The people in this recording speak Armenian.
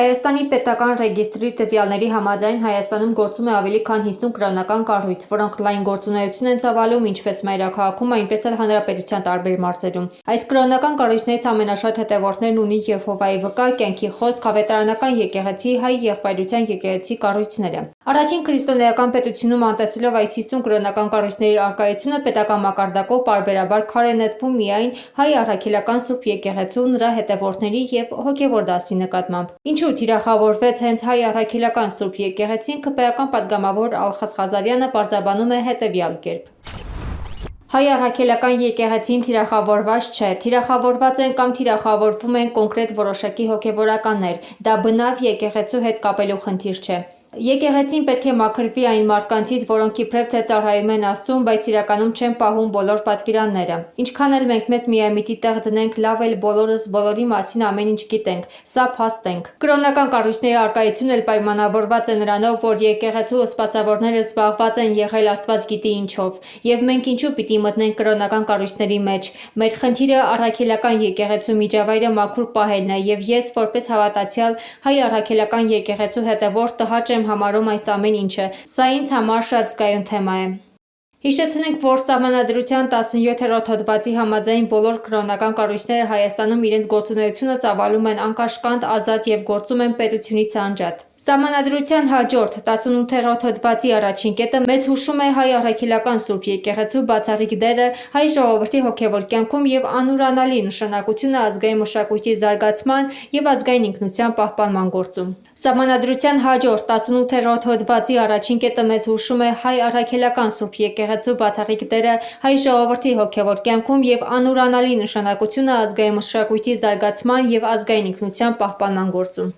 Հայաստանի պետական ռեգիստրի տվյալների համաձայն Հայաստանում գործում է ավելի քան 50 կրոնական կառույց, որոնք լայն գործունեություն են ծավալում ինչպես մայրաքաղաքում, այնպես էլ հանրապետության տարբեր մարզերում։ Այս կրոնական կառույցներից ամենաշատ հետևորդներն ունի Եհովայի վկա, կյանքի խոսք, ավետարանական եկեղեցի, հայ եղբայրության եկեղեցի կառույցները։ Առաջին քրիստոնեական պետությունում անտեսելով այս 50 կրոնական կառույցների առկայությունը պետական մակարդակով պարբերաբար քար է նետվում միայն հայ առաքելական Սուրբ եկեղեցու, նրա հետևորդների եւ հոգեվոր դասի նկատմամբ։ Ինչու թիրախավորվեց հենց հայ առաքելական Սուրբ եկեղեցին, քպեական պատգամավոր Ալխաս Ղազարյանը պարզաբանում է հետևյալ կերպ. Հայ առաքելական եկեղեցին թիրախավորված չէ, թիրախավորված են կամ թիրախավորվում են կոնկրետ որոշակի հոգևորականներ, դա բնավ եկեղեցու հետ կապելու խնդիր չէ։ Եկեղեցին պետք է մաքրվի այն մարդկանցից, որոնք իբրև թե ծառայում են Աստծուն, բայց իրականում չեն պահում բոլոր պատվիրանները։ Ինչքան էլ մենք մեզ միամիտի տեղ դնենք, լավ էլ բոլորս բոլորի մասին ամեն ինչ գիտենք, սա փաստ ենք։ Կրոնական կառույցների առկայությունն էլ պայմանավորված է նրանով, որ եկեղեցու սպասավորները զբաղված են եղել Աստված գիտի ինչով, եւ մենք ինչու պիտի մտնենք կրոնական կառույցների մեջ։ Մեր խնդիրը առաքելական եկեղեցու միջավայրը մաքուր պահելն է, եւ ես որպես հավատացյալ հայ առաքելական եկեղեցու հետևորդ տհաճ եմ համարում այս ամեն ինչը, սա ինձ համար շատ զգայուն թեմա է։ Հիշեցնենք, որ Սահմանադրության 17-րդ հոդվածի համաձայն բոլոր կրոնական կառույցները Հայաստանում իրենց գործունեությունը ծավալում են անկաշկանդ, ազատ եւ գործում են պետությունից անջատ։ Սահմանադրության հաջորդ 18-րդ հոդվածի առաջին կետը մեզ հուշում է հայ առաքելական Սուրբ եկեղեցու բացառիկ դերը հայ ժողովրդի հոգևոր կյանքում եւ անուրանալի նշանակությունը ազգային մշակույթի զարգացման եւ ազգային ինքնության պահպանման գործում։ Սահմանադրության հաջորդ 18-րդ հոդվածի առաջին կետը մեզ հուշում է հայ առաքելական Սուրբ եկեղեցու բացառիկ դերը հայ ժողովրդի հոգևոր կյանքում եւ անուրանալի նշանակությունը ազգային մշակույթի զարգացման եւ ազգային ինքնության պահպանման գործում։